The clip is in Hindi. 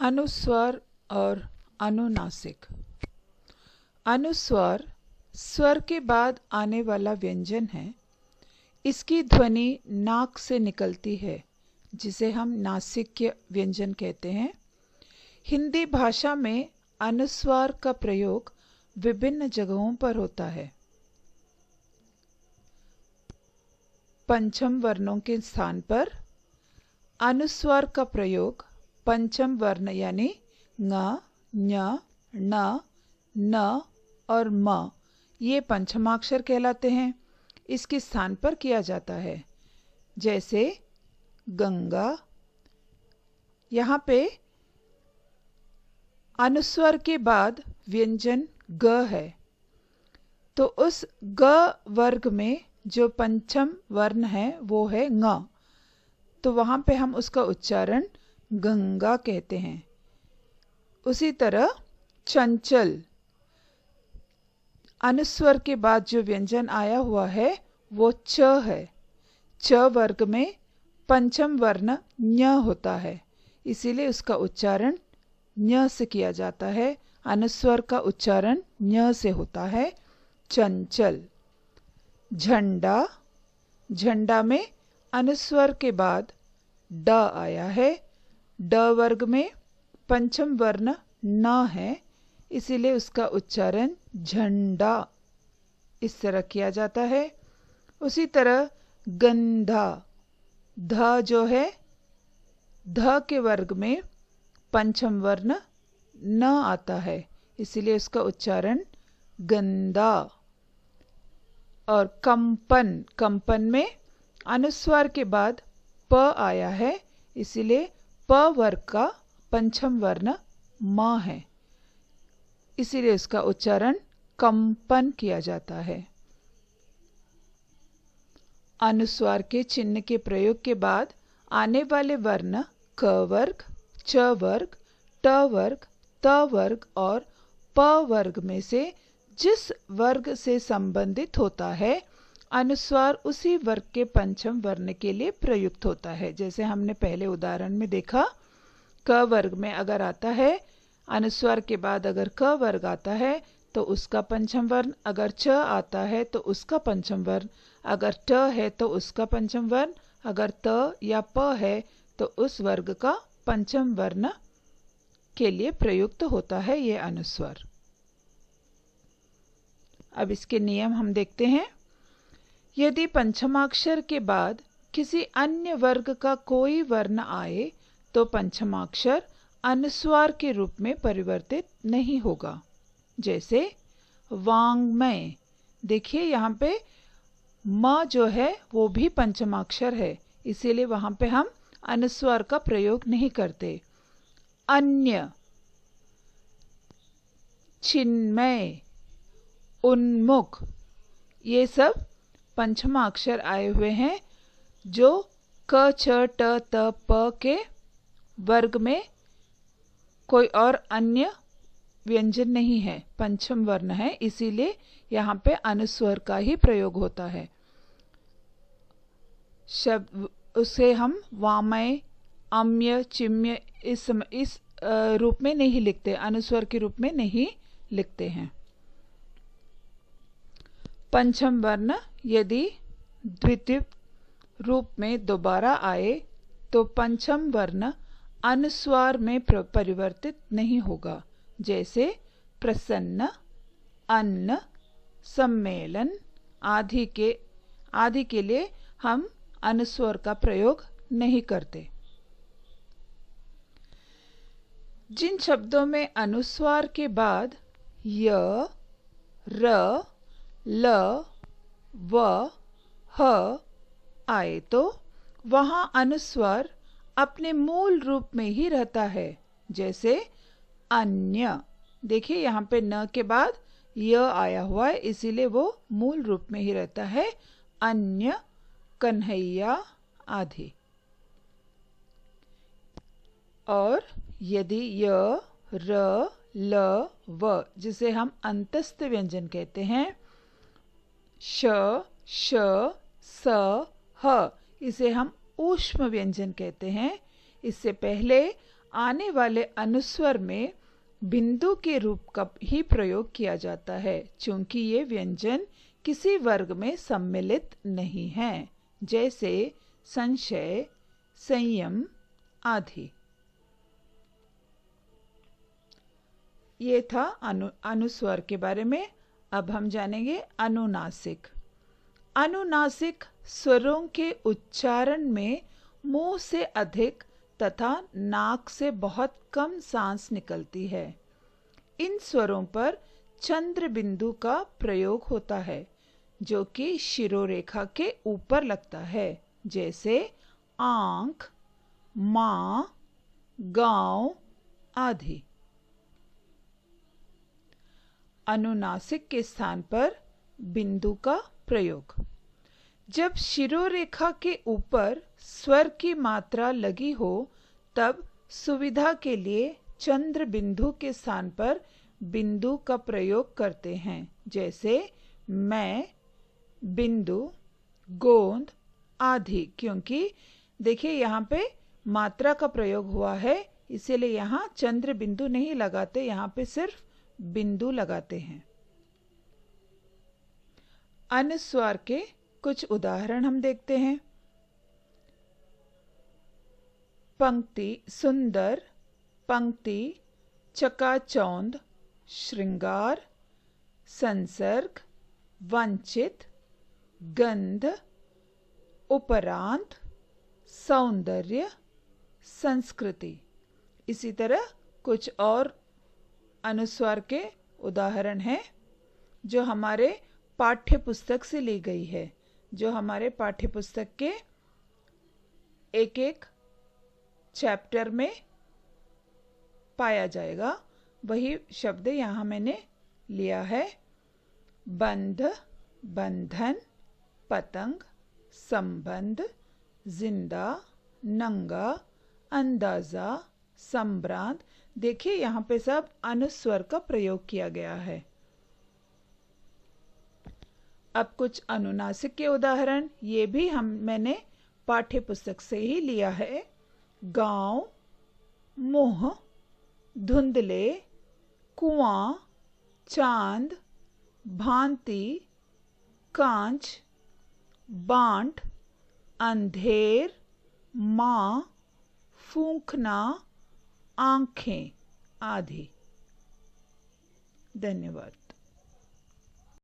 अनुस्वर और अनुनासिक। अनुस्वर स्वर के बाद आने वाला व्यंजन है। इसकी ध्वनि नाक से निकलती है, जिसे हम नासिक्य व्यंजन कहते हैं। हिंदी भाषा में अनुस्वार का प्रयोग विभिन्न जगहों पर होता है। पंचम वर्णों के स्थान पर अनुस्वार का प्रयोग पंचम वर्ण यानी ङ, ञ, ण, न और म, ये पंचमाक्षर कहलाते हैं, इसके स्थान पर किया जाता है। जैसे गंगा, यहाँ पे अनुस्वर के बाद व्यंजन ग है, तो उस ग वर्ग में जो पंचम वर्ण है वो है ङ, तो वहाँ पे हम उसका उच्चारण गंगा कहते हैं। उसी तरह चंचल, अनुस्वर के बाद जो व्यंजन आया हुआ है वो च है। च वर्ग में पंचम वर्ण ञ होता है, इसीलिए उसका उच्चारण ञ से किया जाता है। अनुस्वर का उच्चारण ञ से होता है। चंचल। झंडा, झंडा में अनुस्वर के बाद ड आया है। ड वर्ग में पंचम वर्ण न है, इसीलिए उसका उच्चारण झंडा इस तरह किया जाता है। उसी तरह गंधा, ध जो है, ध के वर्ग में पंचम वर्ण न आता है, इसीलिए उसका उच्चारण गंदा। और कंपन, कंपन में अनुस्वार के बाद प आया है, इसीलिए प वर्ग का पंचम वर्ण म है, इसीलिए इसका उच्चारण कंपन किया जाता है। अनुस्वार के चिन्ह के प्रयोग के बाद आने वाले वर्ण क वर्ग, च वर्ग, ट वर्ग, त वर्ग और प वर्ग में से जिस वर्ग से संबंधित होता है, अनुस्वार उसी वर्ग के पंचम वर्ण के लिए प्रयुक्त होता है। जैसे हमने पहले उदाहरण में देखा, क वर्ग में अगर आता है, अनुस्वार के बाद अगर क वर्ग आता है तो उसका पंचम वर्ण, अगर च आता है तो उसका पंचम वर्ण, अगर ट है तो उसका पंचम वर्ण, अगर त या प है तो उस वर्ग का पंचम वर्ण के लिए प्रयुक्त होता है ये अनुस्वार। अब इसके नियम हम देखते हैं। यदि पंचमाक्षर के बाद किसी अन्य वर्ग का कोई वर्ण आए तो पंचमाक्षर अनुस्वार के रूप में परिवर्तित नहीं होगा। जैसे वाङ्मय, देखिए यहाँ पे म जो है वो भी पंचमाक्षर है, इसीलिए वहां पे हम अनुस्वार का प्रयोग नहीं करते। अन्य, चिन्मय, उन्मुख, ये सब पंचमाक्षर आए हुए हैं जो क, छ, ट, त, प के वर्ग में कोई और अन्य व्यंजन नहीं है, पंचम वर्ण है, इसीलिए यहाँ पे अनुस्वर का ही प्रयोग होता है। शब्द उसे हम वामय, अम्य, चिम्य इस रूप में नहीं लिखते, अनुस्वर के रूप में नहीं लिखते हैं। पंचम वर्ण यदि द्वितीय रूप में दोबारा आए तो पंचम वर्ण अनुस्वार में परिवर्तित नहीं होगा। जैसे प्रसन्न, अन्न, सम्मेलन आदि के लिए हम अनुस्वार का प्रयोग नहीं करते। जिन शब्दों में अनुस्वार के बाद य, र, ल, व, ह आए तो वहां अनुस्वार अपने मूल रूप में ही रहता है। जैसे अन्य, देखिए यहाँ पे न के बाद य आया हुआ है, इसीलिए वो मूल रूप में ही रहता है। अन्य, कन्हैया आदि। और यदि य, र, ल, व जिसे हम अंतस्थ व्यंजन कहते हैं, श, श, स, ह, इसे हम ऊष्म व्यंजन कहते हैं। इससे पहले आने वाले अनुस्वर में बिंदु के रूप का ही प्रयोग किया जाता है, चूंकि ये व्यंजन किसी वर्ग में सम्मिलित नहीं हैं, जैसे संशय, संयम आदि। ये था अनुस्वर के बारे में। अब हम जानेंगे अनुनासिक। अनुनासिक स्वरों के उच्चारण में मुंह से अधिक तथा नाक से बहुत कम सांस निकलती है। इन स्वरों पर चंद्र बिंदु का प्रयोग होता है, जो कि शिरोरेखा के ऊपर लगता है, जैसे आंख, मां, गांव आदि। अनुनासिक के स्थान पर बिंदु का प्रयोग। जब शिरोरेखा के ऊपर स्वर की मात्रा लगी हो, तब सुविधा के लिए चंद्र बिंदु के स्थान पर बिंदु का प्रयोग करते हैं, जैसे मैं, बिंदु, गोंद आदि। क्योंकि देखिए यहाँ पे मात्रा का प्रयोग हुआ है, इसीलिए यहाँ चंद्र बिंदु नहीं लगाते, यहाँ पे सिर्फ बिंदु लगाते हैं। अनुस्वार के कुछ उदाहरण हम देखते हैं। पंक्ति सुंदर, पंक्ति चकाचौंध, श्रृंगार, संसर्ग, वंचित, गंध, उपरांत, सौंदर्य, संस्कृति। इसी तरह कुछ और अनुस्वार के उदाहरण हैं जो हमारे पाठ्य पुस्तक से ली गई है, जो हमारे पाठ्य पुस्तक के एक एक चैप्टर में पाया जाएगा। वही शब्द यहाँ मैंने लिया है। बंध, बंधन, पतंग, संबंध, जिंदा, नंगा, अंदाजा, संभ्रांत। देखिए यहाँ पे सब अनुस्वर का प्रयोग किया गया है। अब कुछ अनुनासिक के उदाहरण, ये भी मैंने पाठ्य पुस्तक से ही लिया है। गांव, मुंह, धुंधले, कुआं, चांद, भांति, कांच, बांट, अंधेर, मां, फूंकना, आंखें आदि। धन्यवाद।